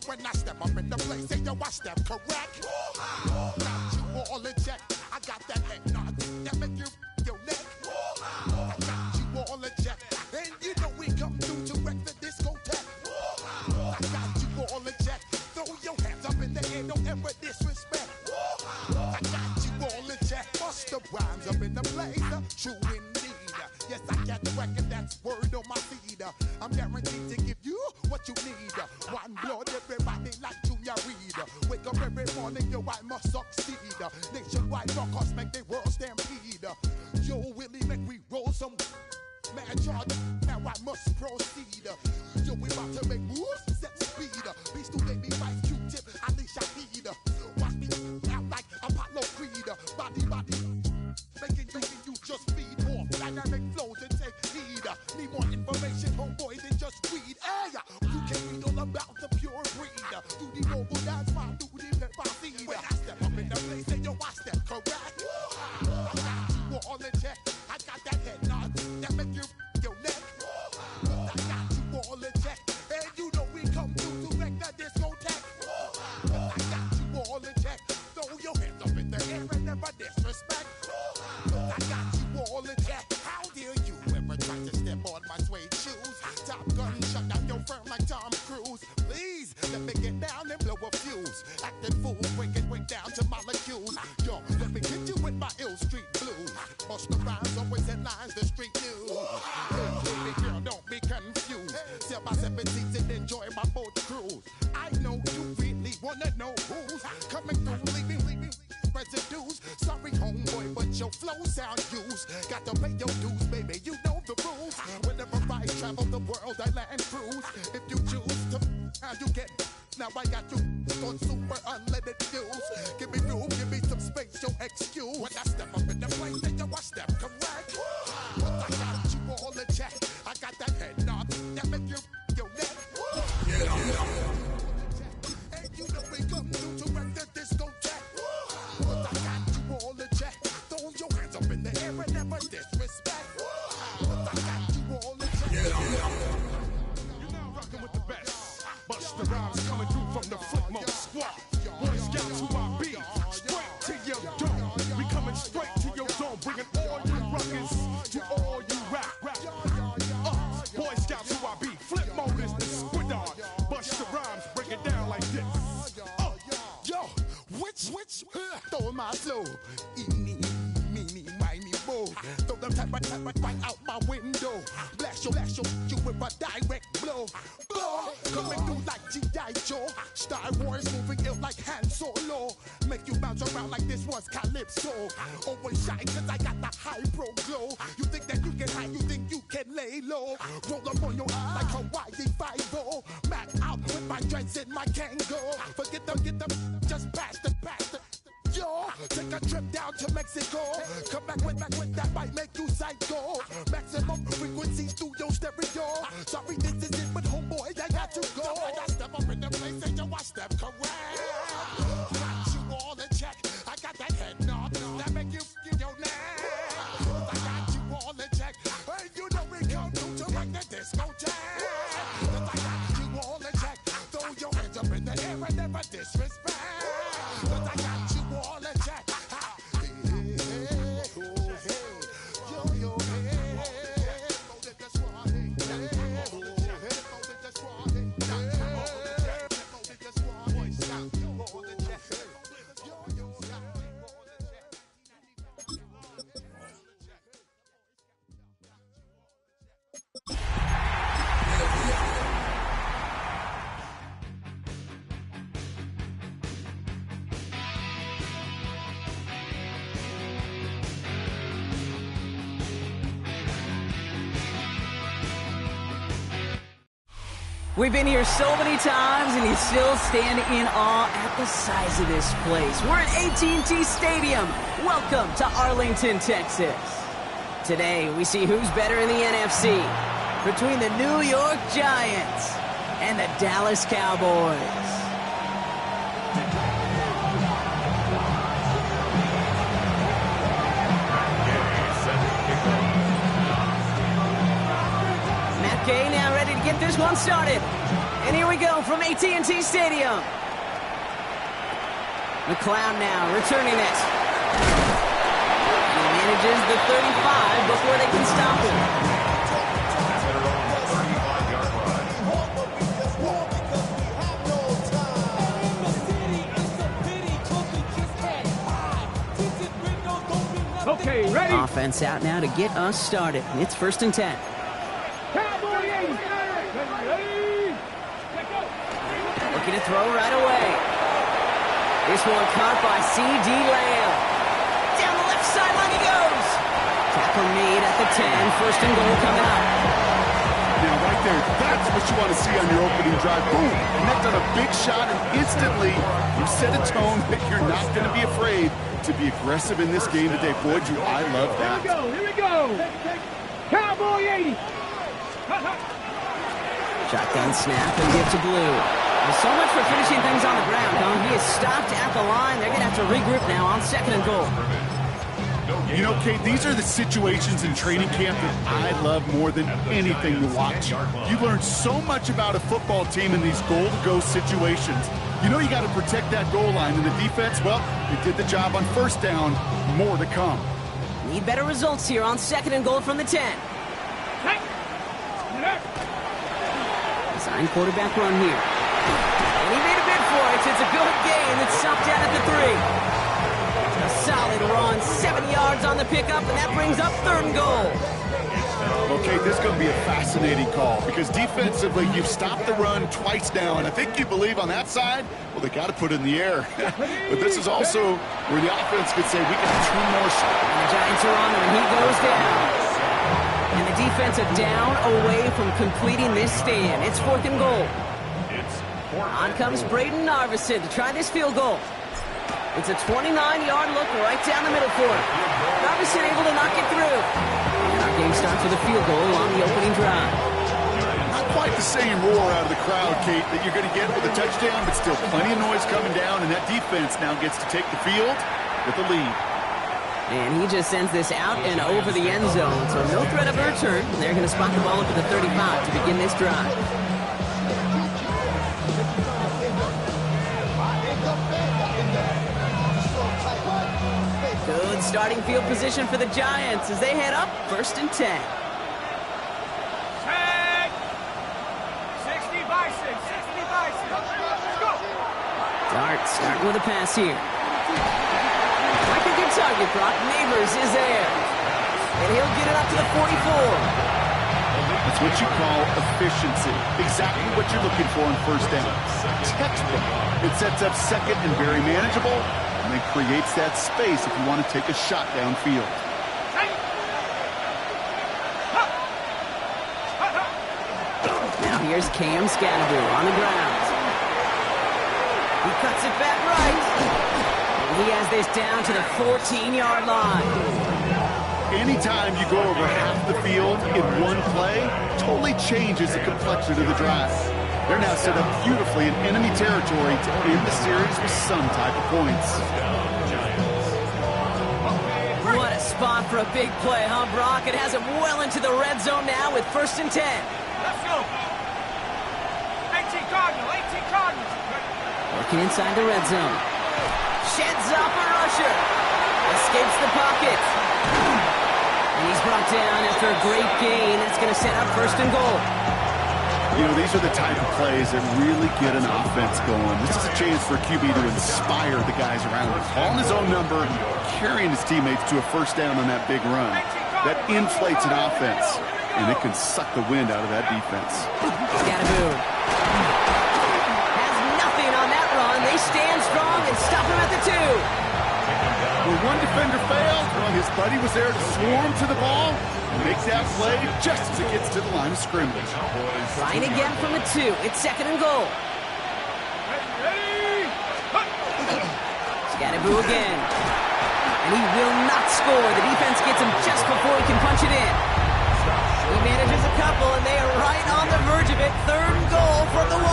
When I step up in the place, say yo, I step correct. Got you all in check. I got that head nod that make you your neck. I got you all in check, and you know we come through to wreck the discotheque. I got you all in check. Throw your hands up in the air, don't ever disrespect. I got you all in check. Bust the rhymes up in the place, true indeed. Yes, I got the record, that's word on my feed. I'm guaranteed to give you what you need. One blood, everybody like Junior Reed. Wake up every morning, yo, I must succeed. Nationwide rockers make the world stampede. Yo, Willie, make we roll some mad charge. Now I must proceed. Yo, we about to make moves, set speed. Beast to baby, Vice Q-Tip, Ali Shaheed. Watch me out like Apollo Creed. Body, making you just feed off dynamic flows and take heed. Need more information, homeboy, than just read. Hey, you can read all about the pure breed. Do the mobile dance, man, do the pepper seed. When I step up in the place, say yo, I step correct. I got you all in check. I got that head nod that make you your neck. I got you all in check, and you know we come through to wreck the discotheque. I got you all in check. Throw your hands up in the air and never disrespect. I got you all in check. How dare you ever try to step on my suede shoes? Top Gun shut down your firm like Tom Cruise. Please let me get down and blow a fuse. Acting fool, break down to molecules. Yo, let me hit you with my ill street blues. Bust the rhymes, always headlines the street news. Hey, baby girl, don't be confused. Sell my 7 seats and enjoy my boat cruise. I know you really wanna know who's coming through, leaving residues. Sorry, homeboy, but your flow sound used. Got to pay your dues, baby, you know the rules. Whenever I travel the world, I land cruise. If you choose to, how you get. Now I got you on super unleaded fuels. Give me room, give me some space, your excuse. When I step up in the place, then yo, I step correct. But I got you all in check. I got that head nod that make you your neck. And you know we come through to wreck the discotheque. But I got you all in check. Throw your hands up in the air and never disrespect. But I got you all in check. You're now rocking with the best. Bust the rhymes coming through from the Flipmode Squad. Boy Scouts who I be, straight to your dome. We coming straight to your dome, bringing all you rockers to all you rap. Boy Scouts who I be, Flipmode is the squid on. Bust the rhymes, break it down like this. Yo, which, throw my flow. Eeny, meeny, miny, mo. Throw them type right out my window. Blast you with a direct blow. Coming through like G.I. Joe. Star Wars moving ill like Han Solo. Make you bounce around like this was Calypso. Always shine cause I got the high pro glow. You think that you can hide, you think you can lay low. Roll up on your eye like Hawaii 5-0. Mac out with my dreads and my Kango. Forget them, just pass the. Yo, take a trip down to Mexico. Come back with that might make you psycho. Maximum frequencies through your stereo. Sorry, this is it, but homeboy, I got to go. So when I step up in the place, and yo, I step correct. Got you all in check. I got that head nod that make you feel your neck. I got you all in check. Hey, you know we come through to wreck the discotheque. I got you all in check. Throw your hands up in the air and never disrespect. I got you all in check. We've been here so many times, and you still stand in awe at the size of this place. We're at AT&T Stadium. Welcome to Arlington, Texas. Today, we see who's better in the NFC between the New York Giants and the Dallas Cowboys. Matt Gay now ready to get this one started. And here we go from AT&T Stadium. McLeod now returning it. He manages the 35 before they can stop him. Okay, ready? Offense out now to get us started. It's 1st and 10. Looking to throw right away. This one caught by C.D. Lamb. Down the left sideline he goes. Tackle made at the 10. 1st and goal coming up. Now, right there, that's what you want to see on your opening drive. Boom! Connect on a big shot, and instantly you set a tone that you're not going to be afraid to be aggressive in this game today. Boy, do I love that. Here we go. Cowboy 80. Shotgun snap and give to Blue. Well, so much for finishing things on the ground, huh? He is stopped at the line. They're going to have to regroup now on 2nd and goal. You know, Kate, these are the situations in training camp that I love more than anything to watch. You learn so much about a football team in these goal-to-go situations. You know you got to protect that goal line, and the defense, well, they did the job on 1st down. More to come. Need better results here on 2nd and goal from the 10. Design quarterback run here. And he made a bid for it. It's a good gain. It's stopped down at the 3. A solid run, 7 yards on the pickup, and that brings up 3rd and goal. Okay, this is going to be a fascinating call because defensively, you've stopped the run twice now, and I think you believe on that side, well, they got to put it in the air. But this is also where the offense could say, we can have 2 more shots. And the Giants are on him, and he goes down. And the defensive down away from completing this stand. It's 4th and goal. On comes Braden Narveson to try this field goal. It's a 29-yard look right down the middle for him. Narveson able to knock it through. And our game starts with a field goal on the opening drive. Not quite the same roar out of the crowd, Kate, that you're going to get with a touchdown, but still plenty of noise coming down, and that defense now gets to take the field with a lead. And he just sends this out and over the end zone, so no threat of a return. They're going to spot the ball up at the 35 to begin this drive. Good starting field position for the Giants as they head up 1st and 10. Check. 60 by 6. 60 by 6. Let's go. Dart starting with a pass here. Like a good target, Brock. Neighbors is there. And he'll get it up to the 44. It's what you call efficiency. Exactly what you're looking for on 1st down. Textbook. It sets up 2nd and very manageable, and then creates that space if you want to take a shot downfield. Now here's Cam Scadaboo on the ground. He cuts it back right. And he has this down to the 14-yard line. Anytime you go over half the field in one play, totally changes the complexion of the drive. They're now set up beautifully in enemy territory to end the series with some type of points. What a spot for a big play, huh, Brock? It has him well into the red zone now with 1st and 10. Let's go. 18 Cardinals. 18 Cardinals. Working inside the red zone. Sheds off a rusher. Escapes the pocket. And he's brought down after a great gain. That's going to set up 1st and goal. You know, these are the type of plays that really get an offense going. This is a chance for QB to inspire the guys around him. Calling his own number, carrying his teammates to a 1st down on that big run. That inflates an offense, and it can suck the wind out of that defense. Scadaboo has nothing on that run. They stand strong and stop him at the 2. When one defender failed, well, his buddy was there to swarm to the ball and make that play just as it gets to the line of scrimmage. Trying again from the 2. It's 2nd and goal. Scadaboo again. And he will not score. The defense gets him just before he can punch it in. He manages a couple, and they are right on the verge of it. 3rd and goal from the 1.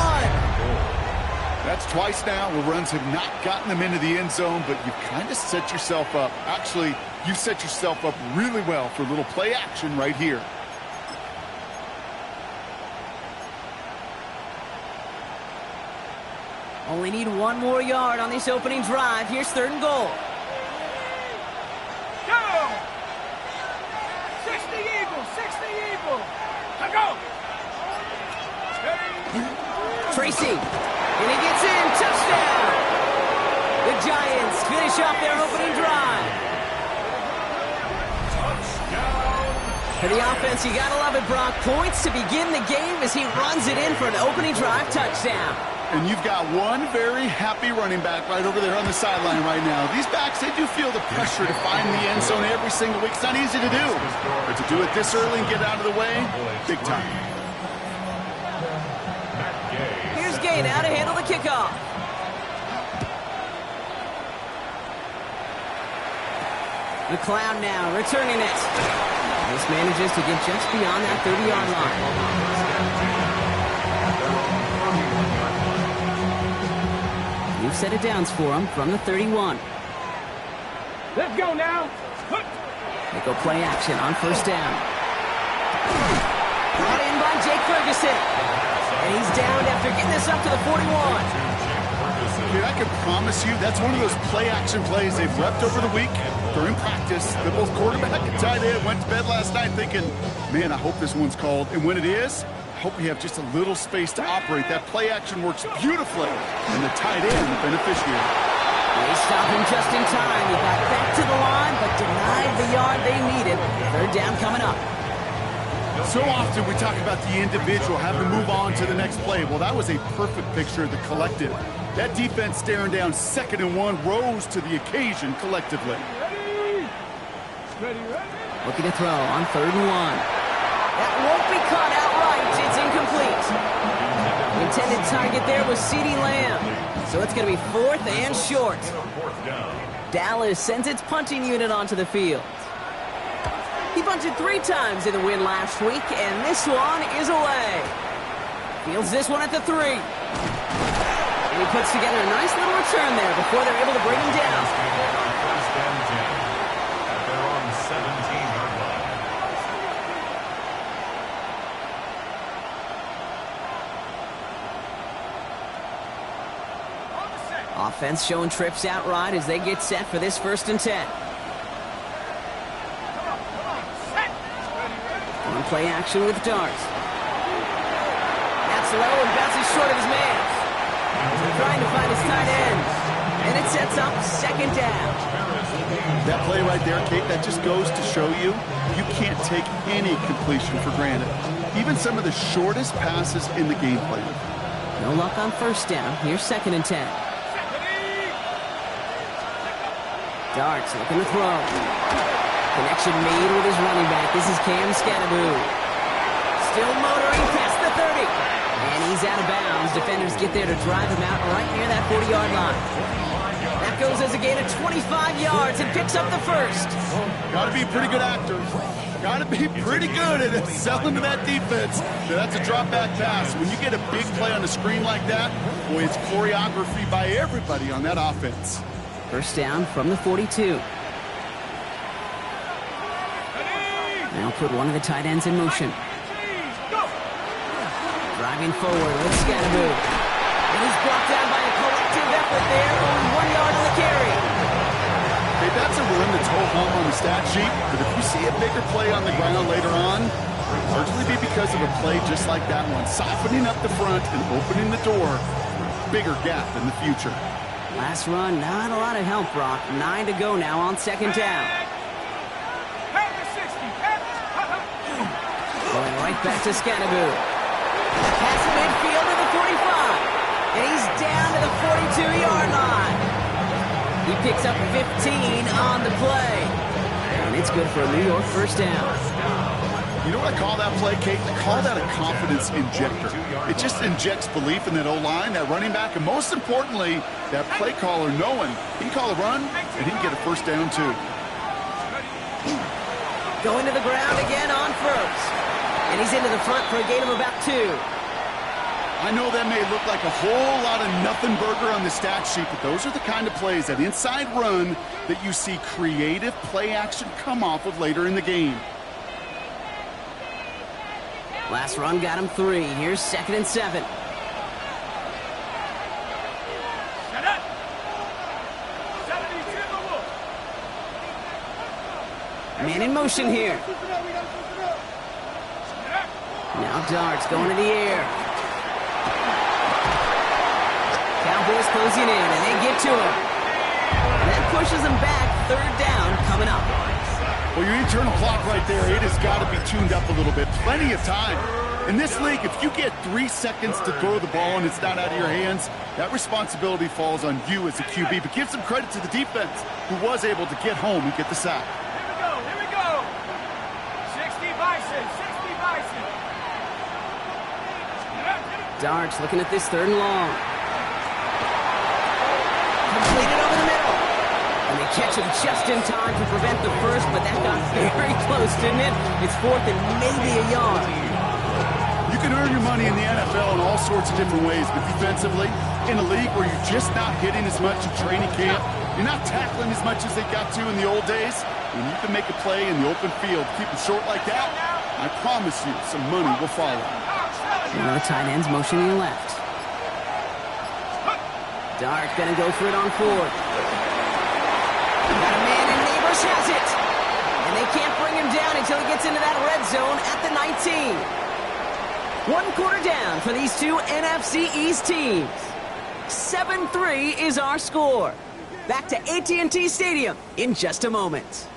That's twice now where runs have not gotten them into the end zone, but you've kind of set yourself up. Actually, you set yourself up really well for a little play action right here. Only need 1 more yard on this opening drive. Here's 3rd and goal. Go! 60 Eagles, 60 Eagles. Go! Tracy, and he gets in. Touchdown! The Giants finish off their opening drive. For the offense, you gotta love it, Brock. Points to begin the game as he runs it in for an opening drive touchdown. And you've got one very happy running back right over there on the sideline right now. These backs, they do feel the pressure to find the end zone every single week. It's not easy to do. But to do it this early and get out of the way, big time. Here's Gay now to handle the kickoff. McLeod now returning it. This manages to get just beyond that 30-yard line. New set of downs for him from the 31. Let's go now. They go play action on 1st down. Brought in by Jake Ferguson. And he's down after getting this up to the 41. Dude, I can promise you that's one of those play-action plays they've repped over the week. They're in practice. They're both quarterback and tight end. Went to bed last night thinking, man, I hope this one's called. And when it is, I hope we have just a little space to operate. That play-action works beautifully. And the tight end, the beneficiary. They stop him just in time. He got back to the line, but denied the yard they needed. 3rd down coming up. So often we talk about the individual having to move on to the next play. Well, that was a perfect picture of the collective. That defense staring down 2nd and 1 rose to the occasion collectively. Looking to throw on 3rd and 1. That won't be caught outright. It's incomplete. The intended target there was CeeDee Lamb. So it's going to be 4th and short. Dallas sends its punting unit onto the field. He punted 3 times in the win last week, and this one is away. Fields this one at the 3. And he puts together a nice little return there before they're able to bring him down. Offense showing trips out right as they get set for this 1st and 10. On play action with Dart. That's low and bounces short of his man. Trying to find his tight end. And it sets up 2nd down. That play right there, Kate, that just goes to show you can't take any completion for granted. Even some of the shortest passes in the game plan. No luck on 1st down. Here's 2nd and 10. Darts looking to throw. Connection made with his running back. This is Cam Scanaboo. Still motoring past the 30. And he's out of bounds. Defenders get there to drive him out right near that 40-yard line. That goes as a gain of 25 yards and picks up the 1st. Got to be a pretty good actor. Got to be pretty good at selling to that defense. Now, that's a drop-back pass. When you get a big play on the screen like that, boy, it's choreography by everybody on that offense. 1st down from the 42. Now put one of the tight ends in motion. Driving forward with Scanaboo. And he's brought down by a collective effort there. Only 1 yard on the carry. Okay, that's a run that's hold home on the stat sheet. But if we see a bigger play on the ground later on, it'll largely be because of a play just like that one. Softening up the front and opening the door. Bigger gap in the future. Last run, not a lot of help, Brock. 9 to go now on 2nd down. Going right back to Scanaboo. Pass midfield to the 45. And he's down to the 42-yard line. He picks up 15 on the play. And it's good for a New York 1st down. You know what I call that play, Kate? I call that a confidence injector. It just injects belief in that O-line, that running back, and most importantly, that play caller knowing he can call a run and he can get a 1st down too. Going to the ground again on 1st. And he's into the front for a gain of about 2. I know that may look like a whole lot of nothing burger on the stat sheet, but those are the kind of plays, that inside run, that you see creative play action come off of later in the game. Last run got him 3. Here's 2nd and 7. Man in motion here. Now Darts going to the air. Cowboys closing in, and they get to him. And that pushes them back. 3rd down coming up. Well, your internal clock right there, it has got to be tuned up a little bit. Plenty of time. In this league, if you get 3 seconds to throw the ball and it's not out of your hands, that responsibility falls on you as a QB. But give some credit to the defense, who was able to get home and get the sack. Here we go. 60 Bison, 60 Bison. Darts looking at this 3rd and long. Completed over the middle. And they catch him just in time to prevent the first, but that got very close, didn't it? It's 4th and maybe a yard. You can earn your money in the NFL in all sorts of different ways, but defensively, in a league where you're just not hitting as much in training camp, you're not tackling as much as they got to in the old days, when you can make a play in the open field, keep it short like that, I promise you some money will follow. Now the tight end's motioning left. Dart gonna go for it on 4th. Got a man, and Neighbors has it. And they can't bring him down until he gets into that red zone at the 19. 1 quarter down for these two NFC East teams. 7-3 is our score. Back to AT&T Stadium in just a moment.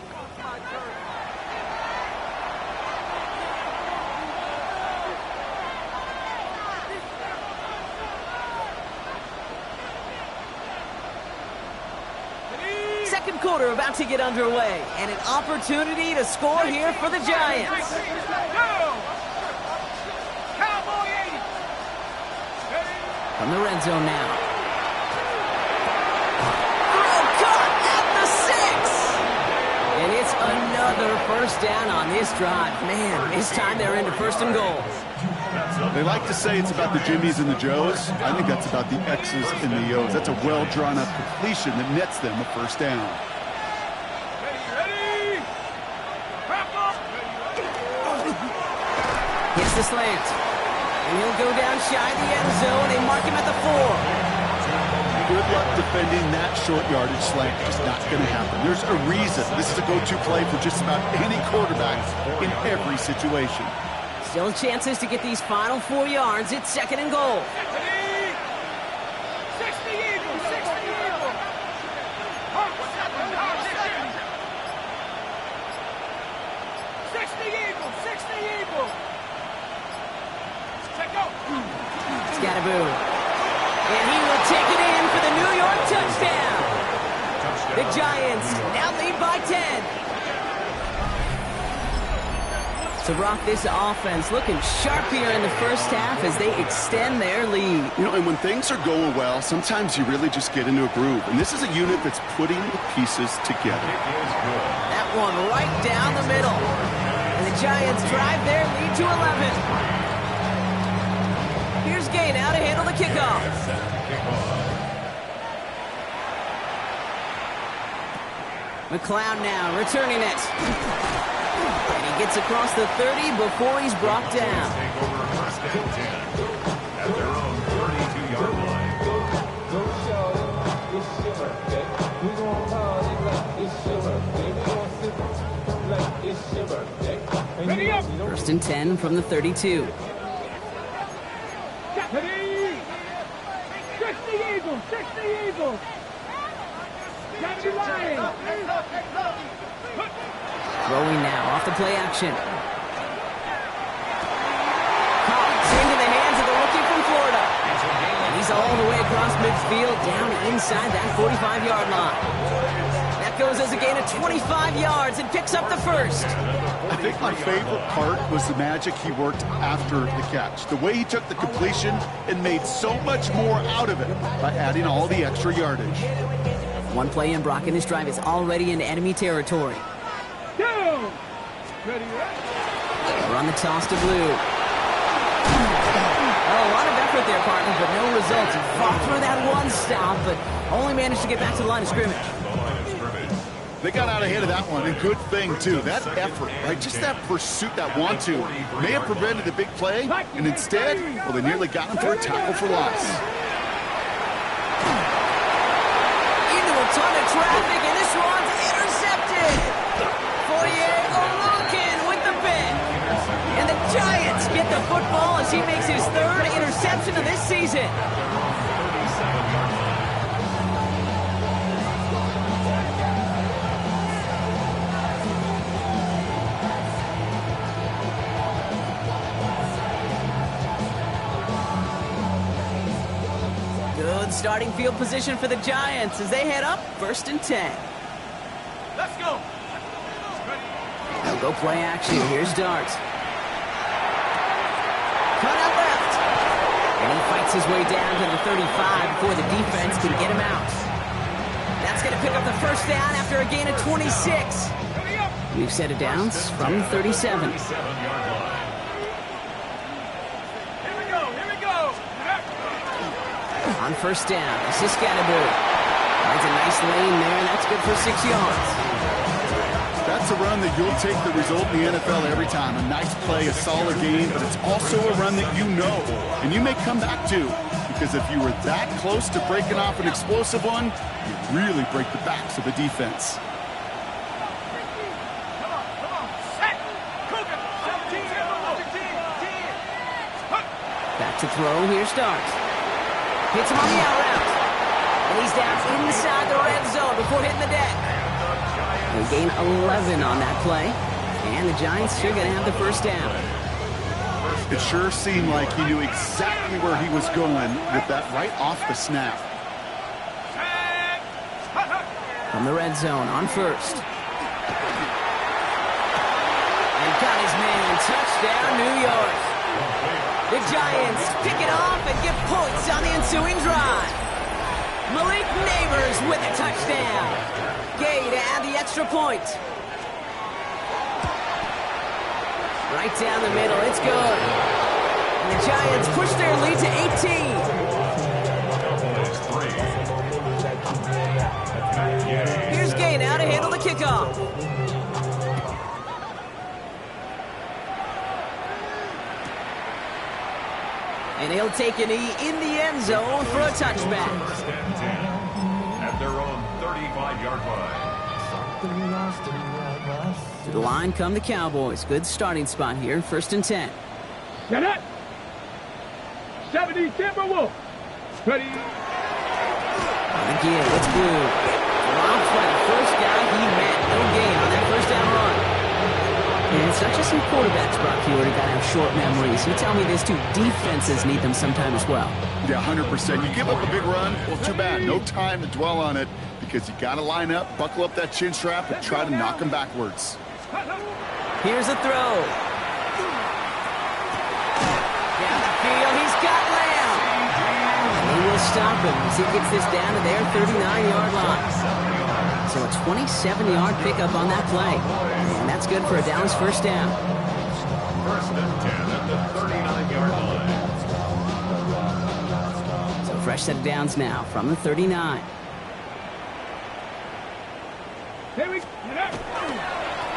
Second quarter about to get underway, and an opportunity to score here for the Giants. From the red zone now. Throw caught at the 6! And it's another first down on this drive. Man, this time they're into 1st and goal. They like to say it's about the Jimmies and the Joes. I think that's about the X's and the O's. That's a well-drawn-up completion that nets them a first down. Hits the slant. And he'll go down shy of the end zone. They mark him at the 4. Good luck defending that short yardage slant. Just not going to happen. There's a reason. This is a go-to play for just about any quarterback in every situation. Still chances to get these final 4 yards. It's 2nd and goal. 60 Eagles, 60 Eagles. 60 Eagles, 60 Eagles. Scatterboo. And he will take it in for the New York touchdown. The Giants now lead by 10. So, Brock, this offense looking sharp here in the first half as they extend their lead. You know, and when things are going well, sometimes you really just get into a groove. And this is a unit that's putting the pieces together. That one right down the middle. And the Giants drive their lead to 11. Here's Gay now to handle the kickoff. McLeod now returning it. And he gets across the 30 before he's brought down. At their own 32-yard line. 1st and 10 from the 32. 60 Eagles, 60 Eagles. Throwing now off the play action. Caught into the hands of the rookie from Florida. And he's all the way across midfield, down inside that 45-yard line. That goes as a gain of 25 yards and picks up the first. I think my favorite part was the magic he worked after the catch. The way he took the completion and made so much more out of it by adding all the extra yardage. One play in, Brock, and this drive is already into enemy territory. Run the toss to Blue. Oh, a lot of effort there, partner, but no results. He fought through that one stop, but only managed to get back to the line of scrimmage. They got out ahead of that one, and good thing, too. That effort, right, just that pursuit, that want-to, may have prevented the big play, and instead, well, they nearly got him for a tackle for loss. Into a ton of traffic, and this one's intercepted. Fourier Oluokun with the pick. And the Giants get the football as he makes his third interception of this season. Good starting field position for the Giants as they head up 1st and 10. Let's go. They'll go play action. Here's Dart. Cut out left. And he fights his way down to the 35 before the defense can get him out. That's going to pick up the first down after a gain of 26. We've set it downs from the 37. On first down, this is Scatterbury. Finds a nice lane there, and that's good for 6 yards. That's a run that you'll take the result in the NFL every time. A nice play, a solid game, but it's also a run that you know, and you may come back to, because if you were that close to breaking off an explosive one, you really break the backs of the defense. Back to throw, here's Dart. Hits him on the out route. And he's down inside the red zone before hitting the deck. They gain 11 on that play. And the Giants sure going to have the first down. It sure seemed like he knew exactly where he was going with that right off the snap. From the red zone on first. And got his man. Touchdown, New York. The Giants pick it off and get points on the ensuing drive. Malik Neighbors with a touchdown. Gay to add the extra point. Right down the middle, it's good. And the Giants push their lead to 18. Here's Gay now to handle the kickoff. And he'll take a knee in the end zone for a touchback. At their own 35-yard line. To the line come the Cowboys. Good starting spot here, 1st and 10. Get it. 70 Timberwolves. Ready. Again, it's Blue. Robbed by the first guy he met. No gain on that first down run. And it's not just some quarterbacks, Brock Huard, who got to have short memories. You tell me this too, defenses need them sometime as well. Yeah, 100%. You give up a big run, well, too bad. No time to dwell on it because you got to line up, buckle up that chin strap, and try to knock them backwards. Here's a throw. Down the field, he's got Lamb. They will stop him as he gets this down to their 39-yard line. So a 27-yard pickup on that play. And that's good for a Dallas first down. 1st and 10 at the 39-yard line. So fresh set of downs now from the 39. Here we go.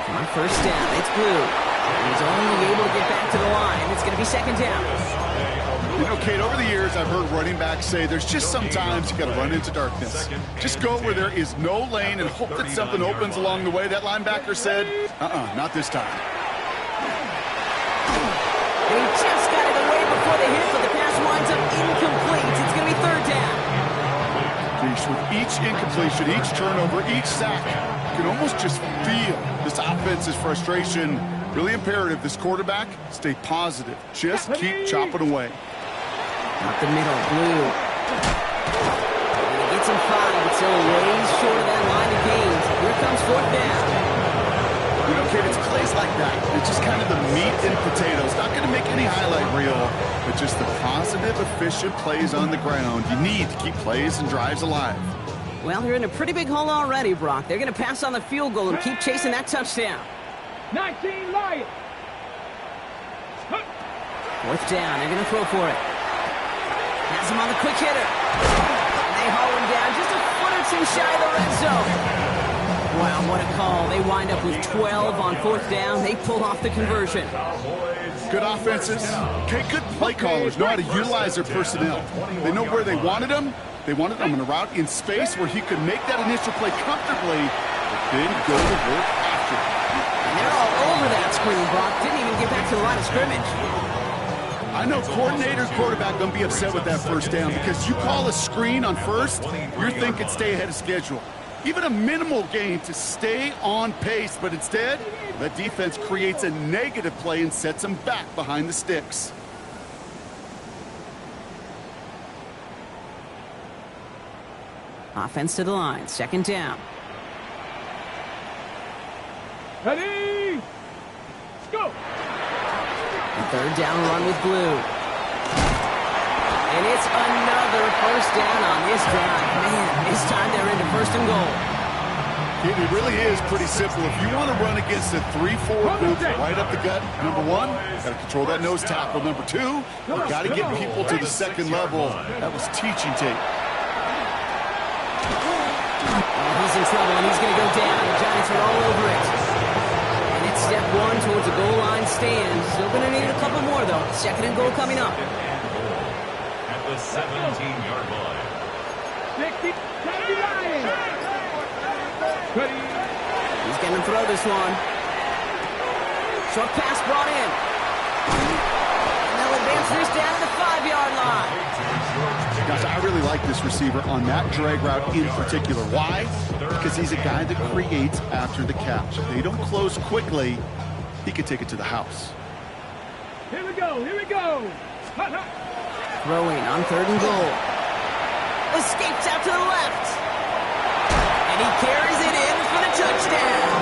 On first down, it's Blue. He's only able to get back to the line. It's going to be 2nd down. You know, Kate, over the years, I've heard running backs say there's just sometimes you got to run into darkness. Just go where there is no lane and hope that something opens along the way. That linebacker said, not this time. They just got it away before the hit, but the pass winds up incomplete. It's going to be 3rd down. With each incompletion, each turnover, each sack, you can almost just feel this offense's frustration. Really imperative, this quarterback, stay positive. Just keep chopping away. Up the middle, Blue. And he gets him 5, but still way short of that line of gains. Here comes 4th down. You know, Kate, it's plays like that. It's just kind of the meat and potatoes. Not going to make any highlight reel, but just the positive, efficient plays on the ground. You need to keep plays and drives alive. Well, they're in a pretty big hole already, Brock. They're going to pass on the field goal and keep chasing that touchdown. 19 Lions. Fourth down. They're going to throw for it. Has him on the quick hitter. And they haul him down just a foot or two shy of the red zone. Wow, what a call. They wind up with 12 on fourth down. They pull off the conversion. Good offenses. Okay, good play callers know how to utilize their personnel. They know where they wanted them. They wanted them in a route in space where he could make that initial play comfortably, but then go to work after. And they're all over that screen, Brock. Didn't even get back to the line of scrimmage. I know coordinator quarterback going to be upset with that first down because you call a screen on first, you're thinking stay ahead of schedule. Even a minimal gain to stay on pace, but instead, the defense creates a negative play and sets them back behind the sticks. Offense to the line, second down. Ready? Go! A third down run with Glue. And it's another first down on this drive. Man, this time they're into first and goal. It really is pretty simple. If you want to run against a 3-4 group right up the gut, number one, got to control that nose tackle. Number two, you got to get people to the second level. That was teaching tape. Oh, he's in trouble, and he's going to go down. The Giants are all over it. And it's step one towards a goal line stand. Still going to need a couple more, though. Second and goal coming up. At the 17-yard line. 60, 79. Ready? He's going to throw this one. Short pass brought in. And they'll advance this down to the 5-yard line. Gosh, I really like this receiver on that drag route in particular. Why? Because he's a guy that creates after the catch. If they don't close quickly, he can take it to the house. Here we go, here we go. Throwing on third and goal. Escapes out to the left. And he carries it in for the touchdown.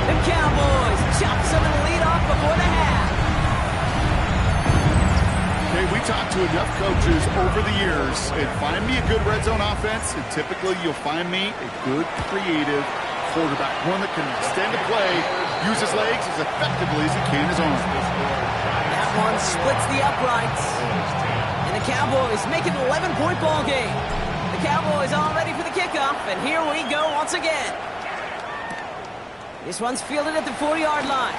The Cowboys chop some of the lead off before the half. Okay, we talked to enough coaches over the years, and find me a good red zone offense, and typically you'll find me a good creative quarterback, one that can extend the play, use his legs as effectively as he can his arms. That one splits the uprights. And the Cowboys make it an 11-point ball game. The Cowboys all ready for the kickoff, and here we go once again. This one's fielded at the 4-yard line.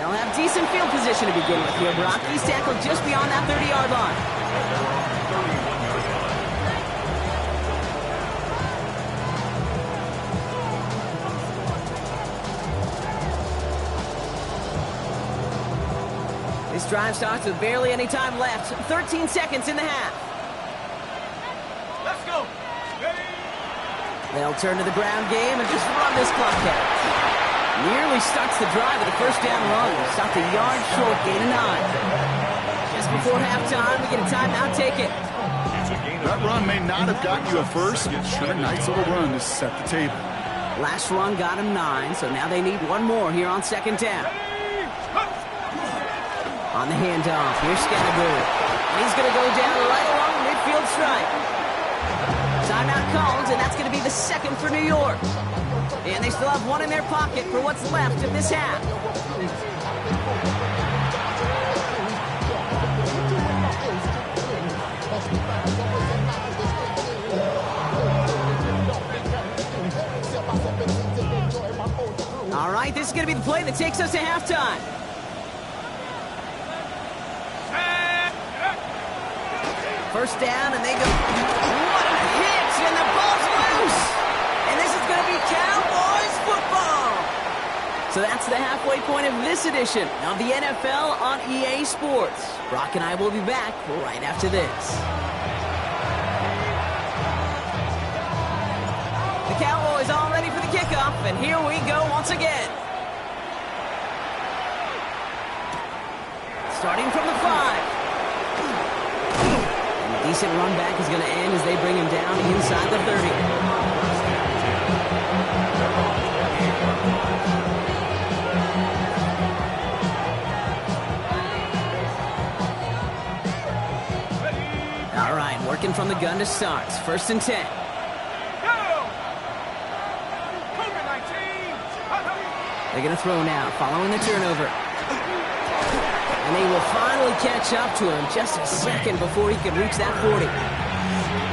They'll have decent field position to begin with here, Brock. He's tackled just beyond that 30-yard line. This drive starts with barely any time left. 13 seconds in the half. Let's go. Ready? They'll turn to the ground game and just run this clock out. Nearly starts the drive with a first down run. Stopped a yard short, gain of 9. Just before halftime, we get a timeout, take it. That run may not have gotten you a first, but sure, nice little run to set the table. Last run got him 9, so now they need one more here on second down. On the handoff, here's Scannaboo. And he's going to go down right along the midfield stripe. Timeout called, and that's going to be the second for New York. And they still have one in their pocket for what's left of this half. All right, this is going to be the play that takes us to halftime. First down, and they go, what a hit, and the ball's loose. And this is going to be Cowboys football. So that's the halfway point of this edition of the NFL on EA Sports. Brock and I will be back right after this. The Cowboys all ready for the kickoff, and here we go once again. Starting from the 5. Decent run back is going to end as they bring him down inside the 30. All right, working from the gun to start. First and 10. Go! Cougar 19. They're going to throw now, following the turnover. And they will finally catch up to him just a second before he can reach that 40.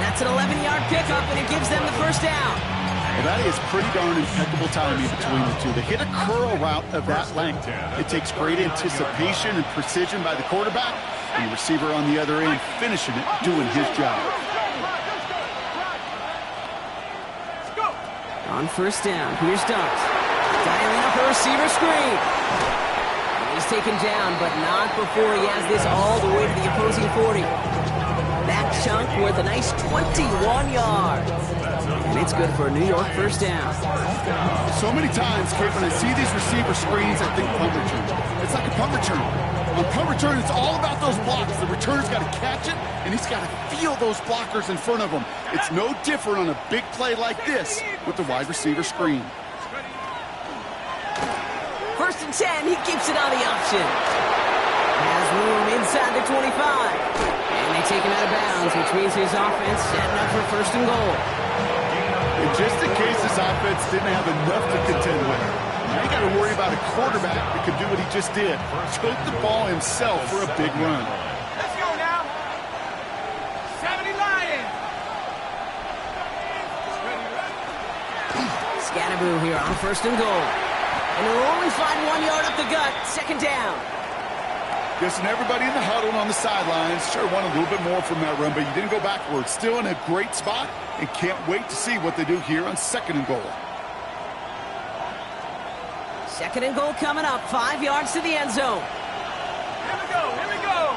That's an 11-yard pickup, and it gives them the first down. Well, that is pretty darn impeccable timing between the two. They hit a curl route of that length. It takes great anticipation and precision by the quarterback, and the receiver on the other end finishing it, doing his job. On first down, here's Dart. Dialing up a receiver screen. He's taken down, but not before he has this all the way to the opposing 40. That chunk worth a nice 21 yards. And it's good for a New York first down. So many times, Kate, when I see these receiver screens, I think punt return. It's like a punt return. On punt return, it's all about those blocks. The returner's got to catch it, and he's got to feel those blockers in front of him. It's no different on a big play like this with the wide receiver screen. First and 10, he keeps it on the option. Has room inside the 25. And they take him out of bounds, which means his offense setting up for first and goal. And just in case this offense didn't have enough to contend with, now you got to worry about a quarterback that could do what he just did. Took the ball himself for a big run. Let's go now. 70 Lions. Scatterboo here on first and goal. And they'll only find 1 yard up the gut, second down. Guessing everybody in the huddle on the sidelines sure wanted a little bit more from that run, but you didn't go backwards. Still in a great spot, and can't wait to see what they do here on second and goal. Second and goal coming up, 5 yards to the end zone. Here we go, here we go.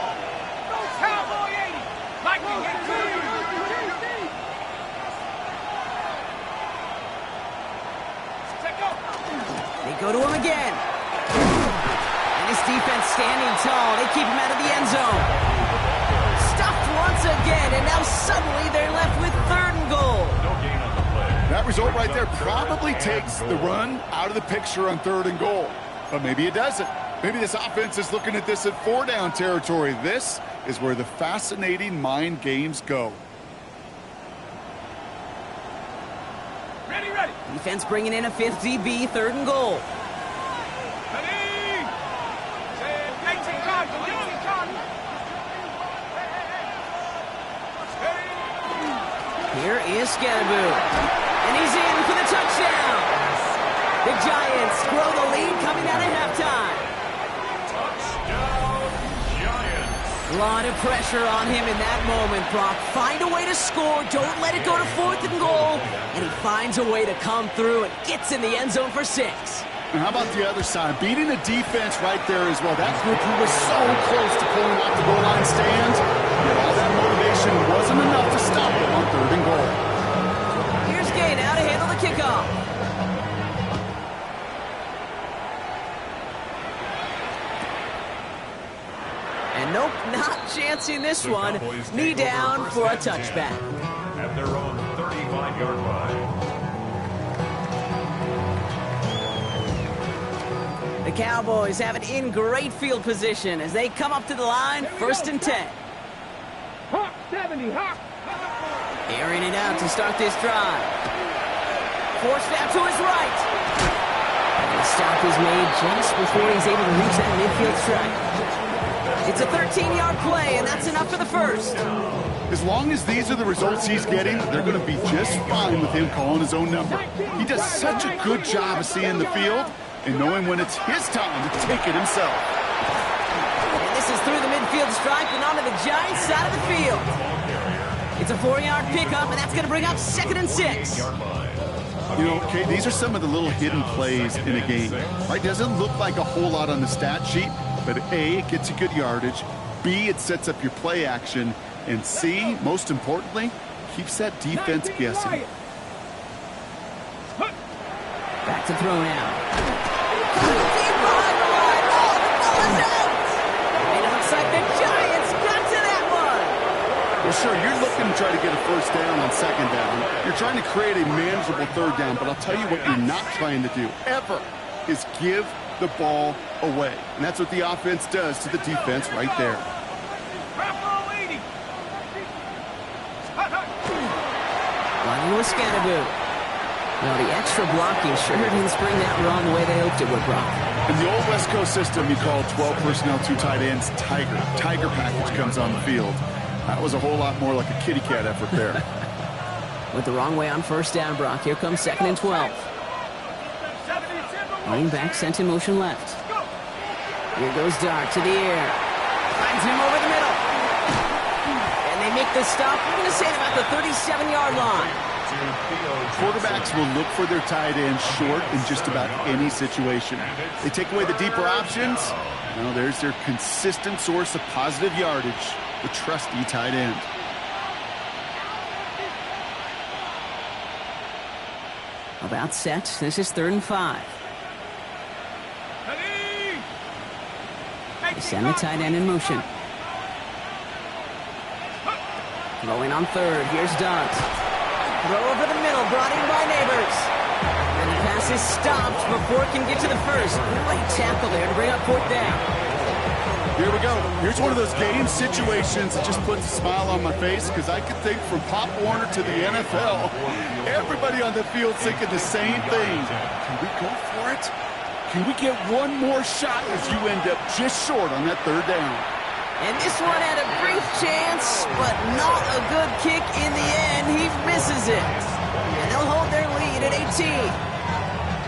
Go Cowboy 80. Lightning hit two. Check up. They go to him again. And his defense standing tall. They keep him out of the end zone. Stuffed once again, and now suddenly they're left with third and goal. No gain on the play. That result right there probably takes the run out of the picture on third and goal. But maybe it doesn't. Maybe this offense is looking at this at 4-down territory. This is where the fascinating mind games go. Ready, ready. Defense bringing in a fifth DB, third and goal. Ready. 18 Cardinals, 18 Cardinals. Here is Scatterboo. And he's in for the touchdown. The Giants grow the lead coming out of halftime. Touchdown, Giants. A lot of pressure on him in that moment, Brock. Find a way to score. Don't let it go to fourth and goal. And he finds a way to come through and gets in the end zone for 6. And how about the other side? Beating the defense right there as well. That group who was so close to pulling off the goal line stand, yet all that motivation wasn't enough to stop them on third and goal. Here's Gay now to handle the kickoff. And nope, not chancing this The one. Cowboys Knee take over down first for a and 10 touchback. At their own 35-yard line. The Cowboys have it in great field position as they come up to the line, first and 10. Hawk 70, Hawk. Airing it out to start this drive. Forced out to his right. And the stop is made just before he's able to reach that midfield strike. It's a 13-yard play, and that's enough for the first. As long as these are the results he's getting, they're going to be just fine with him calling his own number. He does such a good job of seeing the field and knowing when it's his time to take it himself. And this is through the midfield stripe and onto the Giants side of the field. It's a 4-yard pickup, and that's going to bring up second and 6. You know, Kate, these are some of the little hidden plays in a game. Right? Doesn't look like a whole lot on the stat sheet, but A, it gets you good yardage. B, it sets up your play action. And C, most importantly, keeps that defense guessing. Back to throw now. Deep behind the line. Oh, the ball is out. And it looks like the Giants got to that one. Well, sure, you're looking to try to get a first down on second down. You're trying to create a manageable third down, but I'll tell you what you're not trying to do, ever, is give the ball away. And that's what the offense does to the defense right there. Running with Scatterboo. Well, the extra blocking sure didn't spring that run the way they hoped it would, Brock. In the old West Coast system, you call 12 personnel, 2 tight ends, Tiger. Tiger package comes on the field. That was a whole lot more like a kitty cat effort there. Went the wrong way on first down, Brock. Here comes 2nd and 12. Running back sent in motion left. Here goes Dart to the air. Finds him over the middle. And they make the stop. We're going to say about the 37-yard line. Quarterbacks will look for their tight end short in just about any situation. They take away the deeper options. Well, there's their consistent source of positive yardage, the trusty tight end. About set. This is 3rd and 5. They send the tight end in motion. Throwing on 3rd. Here's Dart. Throw over the middle, brought in by Neighbors. And the pass is stopped before it can get to the first. Great tackle there to bring up 4th down. Here we go. Here's one of those game situations that just puts a smile on my face because I could think from Pop Warner to the NFL, everybody on the field thinking the same thing. Can we go for it? Can we get one more shot as you end up just short on that 3rd down? And this one had a brief chance, but not a good kick in the end. He misses it. And they'll hold their lead at 18.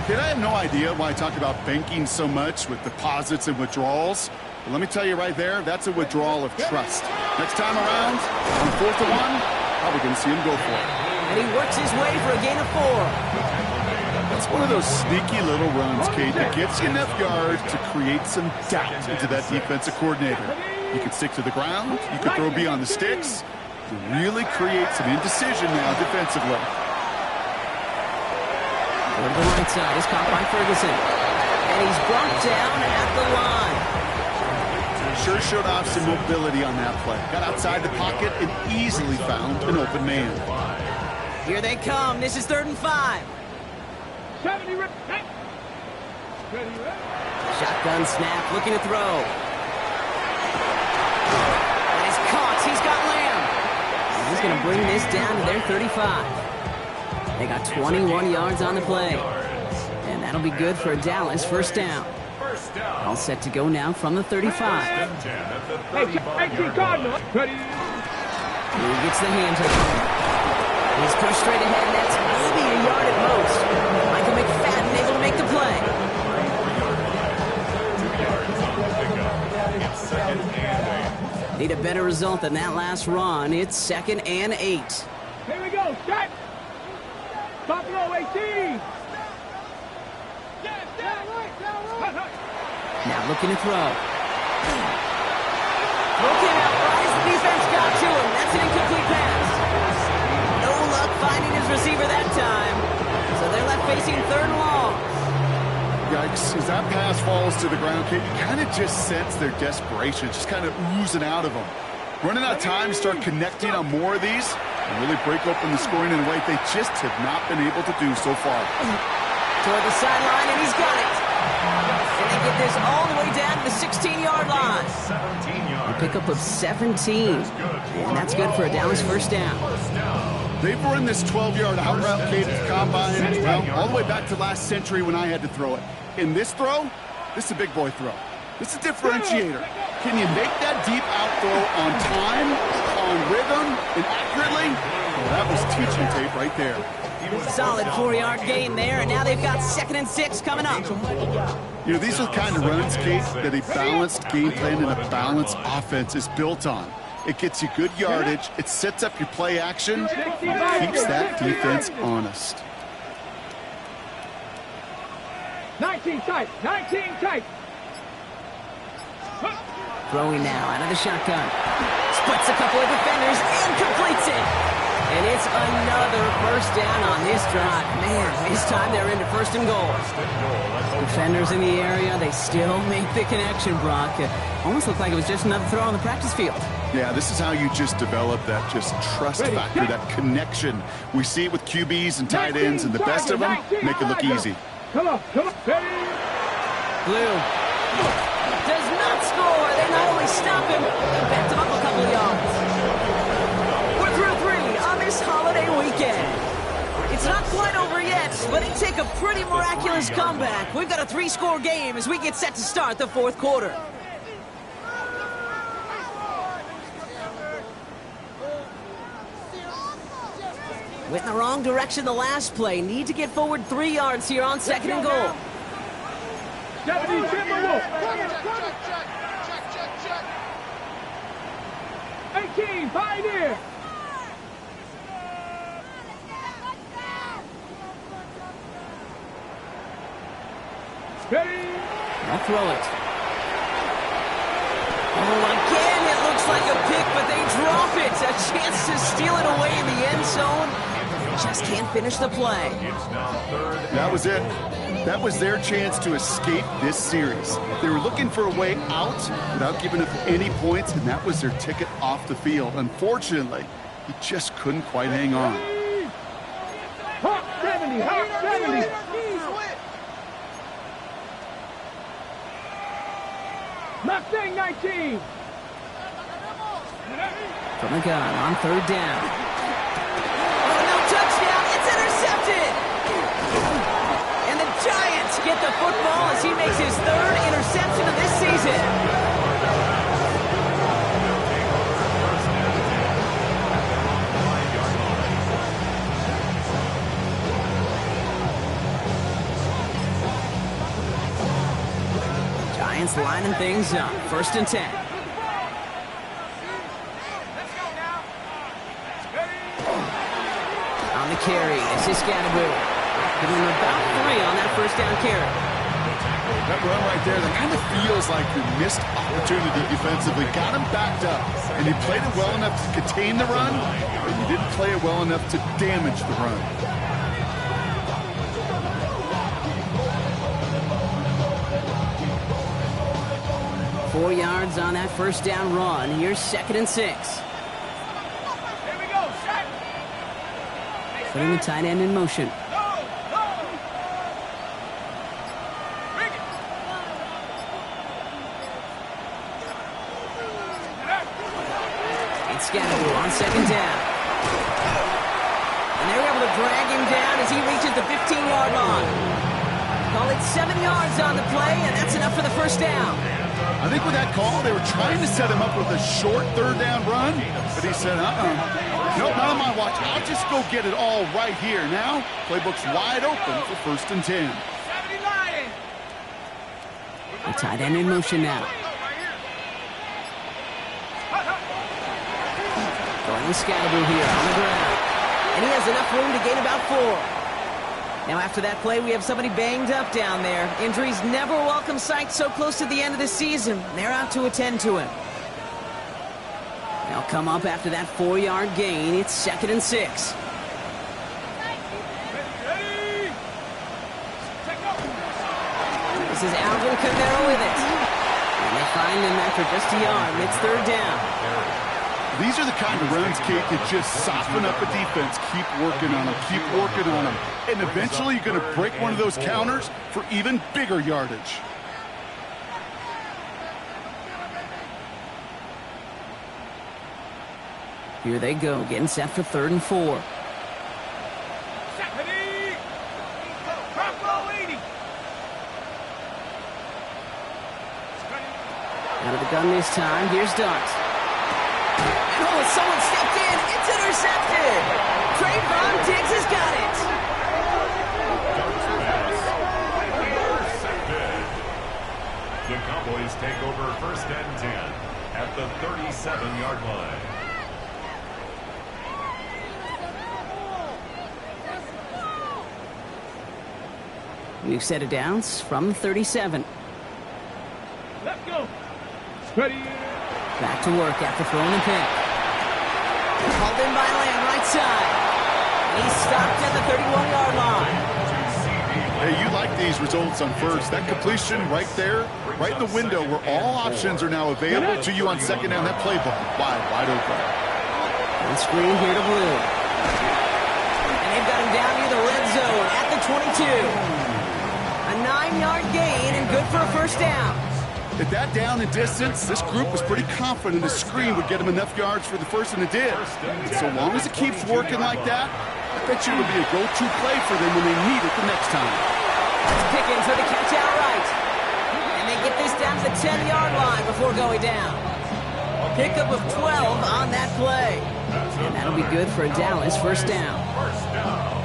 Kid, I have no idea why I talk about banking so much with deposits and withdrawals. But let me tell you right there, that's a withdrawal of trust. Next time around, on 4th and 1, probably going to see him go for it. And he works his way for a gain of 4. It's one of those sneaky little runs, Kate, that gets you enough yards to create some doubt into that defensive coordinator. You can stick to the ground, you can throw beyond the sticks, to really create some indecision now defensively. Over to the right side is caught by Ferguson. And he's brought down at the line. Sure showed off some mobility on that play. Got outside the pocket and easily found an open man. Here they come. This is 3rd and 5. Shotgun snap, looking to throw. And he's caught. He's got Lamb. And he's going to bring this down to their 35. They got 21 yards on the play. And that'll be good for a Dallas 1st down. All set to go now from the 35. Hey, Cardinal. Ready? He gets the hands up. He's pushed straight ahead, and that's maybe a yard at most. Michael McFadden able to make the play. Need a better result than that last run. It's 2nd and 8. Here we go. Set. Top row 18. Now looking to throw. Throw came out right as the defense got to him. That's an incomplete pass. No luck finding his receiver that time. So they're left facing 3rd and long. Yikes, as that pass falls to the ground, Kate, you kind of just sense their desperation, just kind of oozing out of them. Running out of time to start connecting on more of these and really break open the scoring in a way they just have not been able to do so far. Toward the sideline, and he's got it. And they get this all the way down to the 16-yard line. A pickup of 17. And that's good for a Dallas 1st down. They've run this 12-yard out route, Kate, at the combine, well, all the way back to last century when I had to throw it. In this throw, this is a big boy throw. This is a differentiator. Can you make that deep out throw on time, on rhythm, and accurately? Well, that was teaching tape right there. Solid 4-yard gain there, and now they've got 2nd and 6 coming up. You know, these are the kind of runs, Kate, that a balanced game plan and a balanced offense is built on. It gets you good yardage, it sets up your play action, keeps that defense honest. 19 tight. 19 tight. Throwing now out of the shotgun. Splits a couple of defenders and completes it. And it's another 1st down on this drive. Man, this time they're into 1st and goal. Defenders in the area, they still make the connection, Brock. It almost looked like it was just another throw on the practice field. Yeah, this is how you just develop that just trust factor, that connection. We see it with QBs and tight ends, and the best of them make it look easy. Come on. Blue does not score. They not only stop him, they backed him up a couple of yards. We're through 3 on this holiday weekend. It's It's not quite over yet, but it take a pretty miraculous comeback. We've got a 3-score game as we get set to start the fourth quarter. Went in the wrong direction the last play. Need to get forward 3 yards here on 2nd and goal. Deputy Timberwolf. 18, Pioneer. Ready. I'll throw it. Oh, again, it looks like a pick, but they drop it. A chance to steal it away in the end zone. Just can't finish the play. That was it. That was their chance to escape this series. They were looking for a way out without giving up any points, and that was their ticket off the field. Unfortunately, he just couldn't quite hang on. Hawk 70, Hawk 70. Mustang 19. From the gun on 3rd down. Oh, no touchdown. It's intercepted. And the Giants get the football as he makes his 3rd interception of this season. Giants lining things up. 1st and 10. On the carry, this is Scatteroo. Giving him about 3 on that 1st down carry. That run right there, that kind of feels like the missed opportunity defensively. Got him backed up, and he played it well enough to contain the run, but he didn't play it well enough to damage the run. Four yards on that 1st down run. Here's 2nd and 6. Here we go, set. Putting the tight end in motion. It's Scatteroo on 2nd down. And they're able to drag him down as he reaches the 15-yard line. Call it 7 yards on the play, and that's enough for the 1st down. I think with that call, they were trying to set him up with a short 3rd down run, but he said, nope, not on my watch. I'll just go get it all right here. Now, playbook's wide open for 1st and 10. 70 Lions. The tight end in motion now. Going with Scatteroo here on the ground. And he has enough room to gain about 4. Now after that play, we have somebody banged up down there. Injuries never a welcome sight so close to the end of the season. They're out to attend to him. They'll come up after that 4-yard gain. It's 2nd and 6. This is Alvin Kamara with it. And they find him after just a yard. It's 3rd down. These are the kind of runs, Kate, that just soften up a defense. Keep working on them, keep working on them. And eventually you're going to break one of those counters for even bigger yardage. Here they go, getting set for 3rd and 4. Out of the gun this time, here's Dart. Oh, someone stepped in. It's intercepted. Trayvon Diggs has got it. The Cowboys take over 1st and 10 at the 37-yard line. We've set it down from 37. Let's go. Ready. Back to work after throwing the pick. Called in by Lamb, right side. He's stopped at the 31-yard line. Hey, you like these results on 1st. That completion right there, right in the window where all options are now available to you on 2nd down. That playbook wide open. And screen here to Blue. And they've got him down near the red zone at the 22. A 9-yard gain and good for a 1st down. At that down and distance, this group was pretty confident the screen would get him enough yards for the 1st, and it did. So long as it keeps working like that, I bet you it'll be a go-to play for them when they need it the next time. That's Pickens with the catch outright. And they get this down to the 10-yard line before going down. Pickup of 12 on that play. And that'll be good for a Dallas first down.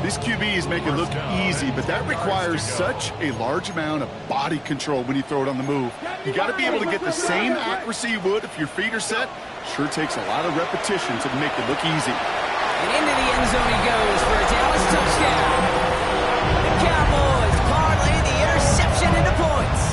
These QBs make it look easy, but that requires such a large amount of body control when you throw it on the move. You got to be able to get the same accuracy you would if your feet are set. Sure takes a lot of repetition to make it look easy. And into the end zone he goes for a Dallas touchdown. The Cowboys parlay the interception into points.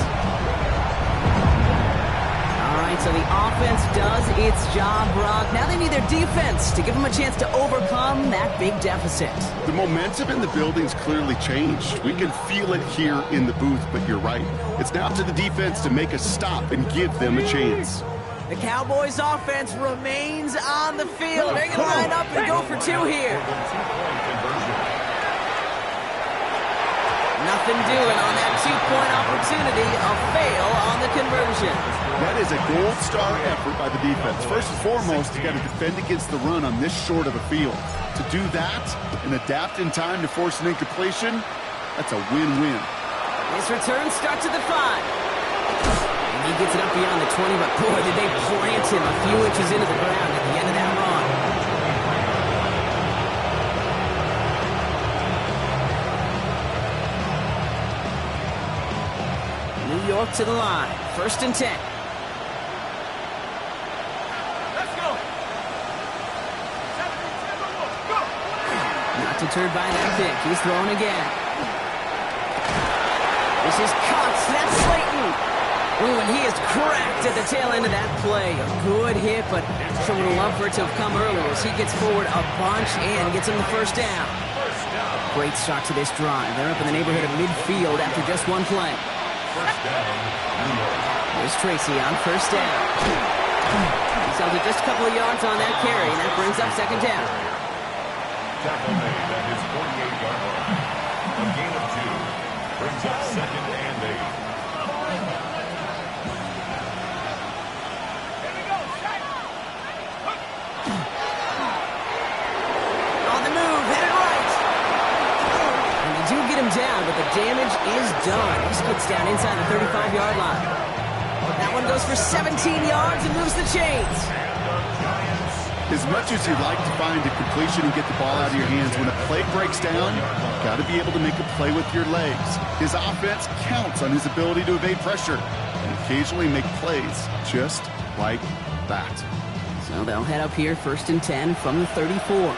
All right, so the offense does its job, Brock. Now they need their defense to give them a chance to overcome that big deficit. The momentum in the building's clearly changed. We can feel it here in the booth, but you're right. It's now up to the defense to make a stop and give them a chance. The Cowboys offense remains on the field. They're going to line up and go for two here. Nothing doing on that two-point opportunity. A fail on the conversion. That is a gold star effort by the defense. First and foremost, you got to defend against the run on this short of a field. To do that and adapt in time to force an incompletion, that's a win-win. His return starts at the 5. He gets it up beyond the 20, but boy, did they plant him a few inches into the ground at the end of that run. New York to the line. 1st and 10. Let's go. Not deterred by that pick. He's throwing again. This is Cox. That's Slayton. Ooh, and he is cracked at the tail end of that play. A good hit, but sure would have loved for it to have come earlier as he gets forward a bunch and gets him the first down. Great start to this drive. They're up in the neighborhood of midfield after just one play. There's Tracy on 1st down. He's held it just a couple of yards on that carry, and that brings up 2nd down. Tackle made at his 48-yard line. A gain of 2 brings up 2nd and 8. Down, but the damage is done. He splits down inside the 35-yard line. That one goes for 17 yards and moves the chains. As much as you'd like to find a completion and get the ball out of your hands, when a play breaks down, you've got to be able to make a play with your legs. His offense counts on his ability to evade pressure and occasionally make plays just like that. So they'll head up here 1st and 10 from the 34.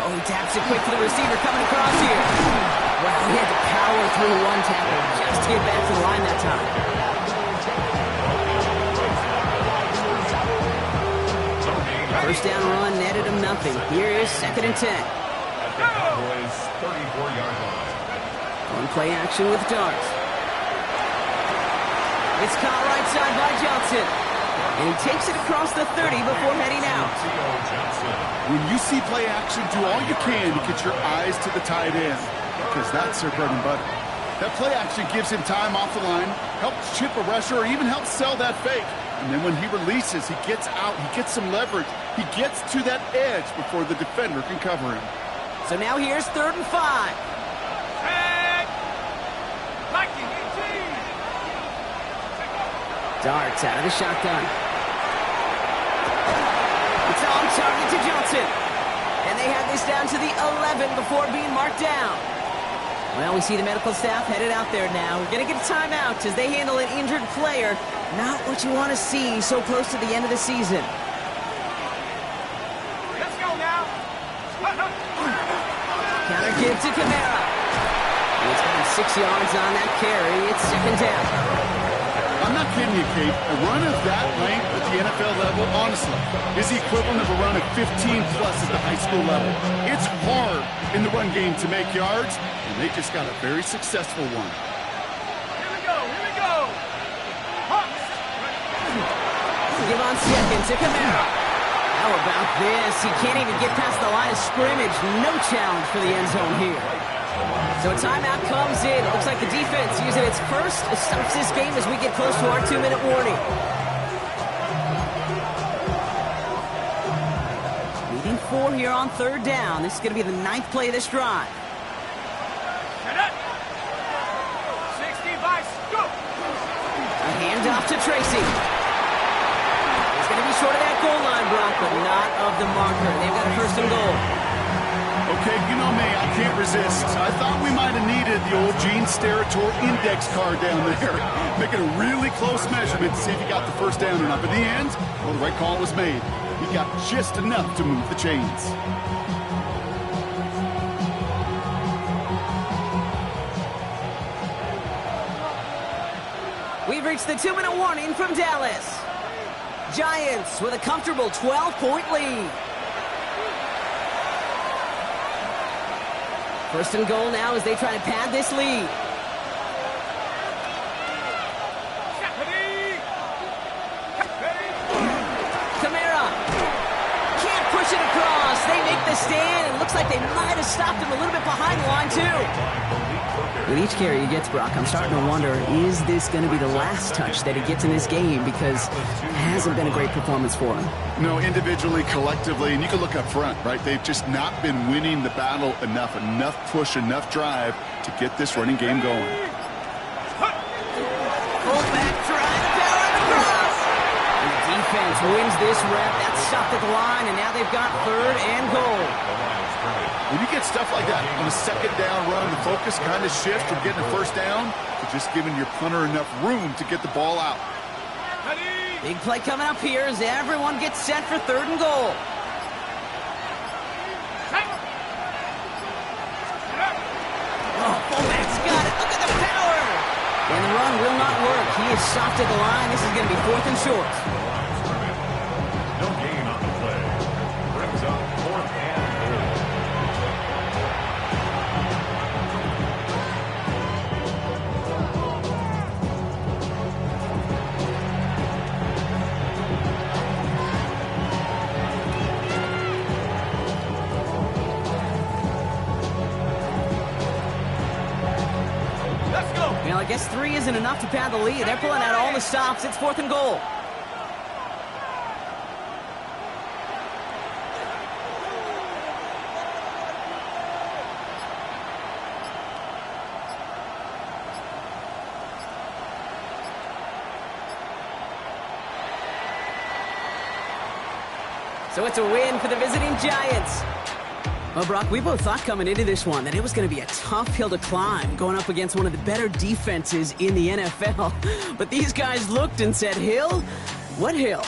Oh, he taps it quick to the receiver coming across here. Wow, he had to power through one tackle just to get back to the line that time. First down run netted him nothing. Here is 2nd and 10. At the Cowboys' 34-yard line. On play action with Darts. It's caught right side by Johnson. And he takes it across the 30 before heading out. When you see play action, do all you can to get your eyes to the tight end, because that's their bread and butter. That play action gives him time off the line, helps chip a rusher, or even helps sell that fake. And then when he releases, he gets out, he gets some leverage. He gets to that edge before the defender can cover him. So now here's 3rd and 5. Darts out of the shotgun. It's on target to Johnson. And they have this down to the 11 before being marked down. Well, we see the medical staff headed out there now. We're going to get a timeout as they handle an injured player. Not what you want to see so close to the end of the season. Let's go now. Counter give to Kamara. He's got 6 yards on that carry. It's 2nd down. I'm not kidding you, Kate. A run of that length at the NFL level, honestly, is the equivalent of a run of 15-plus at the high school level. It's hard in the run game to make yards, and they just got a very successful one. Here we go. Here we go. Give on 2nd to Kamara. How about this? He can't even get past the line of scrimmage. No challenge for the end zone here. So a timeout comes in. It looks like the defense using its first stops this game as we get close to our 2-minute warning. 4 here on 3rd down. This is going to be the 9th play of this drive. 60 by Scoop. A handoff to Tracy. He's going to be short of that goal line, Brock, but not of the marker. They've got a 1st and goal. Okay, you know me, I can't resist. I thought we might have needed the old Gene Steratore index card down there. Making a really close measurement to see if he got the 1st down or not. But in the end, well, the right call was made. He got just enough to move the chains. We've reached the 2-minute warning from Dallas. Giants with a comfortable 12-point lead. 1st and goal now as they try to pad this lead. Kamara can't push it across. They make the stand. It looks like they might have stopped him a little bit behind the line, too. With each carry he gets, Brock, I'm starting to wonder, is this going to be the last touch that he gets in this game? Because it hasn't been a great performance for him. No, individually, collectively, and you can look up front, right? They've just not been winning the battle enough push, enough drive to get this running game going. Fullback trying to power it across. And the defense wins this rep. That's stopped at the line, and now they've got 3rd and goal. When you get stuff like that on a 2nd down run, the focus kind of shifts from getting a 1st down to just giving your punter enough room to get the ball out. Big play coming up here as everyone gets set for 3rd and goal. Oh, fullback's got it. Look at the power. And the run will not work. He is soft at the line. This is going to be 4th and short. No gain on the play. Brings up 4th and goal. Let's go. Well, I guess 3 isn't enough to pad the lead. They're pulling out all the stops. It's 4th and goal. So it's a win for the visiting Giants. Well, Brock, we both thought coming into this one that it was going to be a tough hill to climb going up against one of the better defenses in the NFL. But these guys looked and said, Hill? What hill?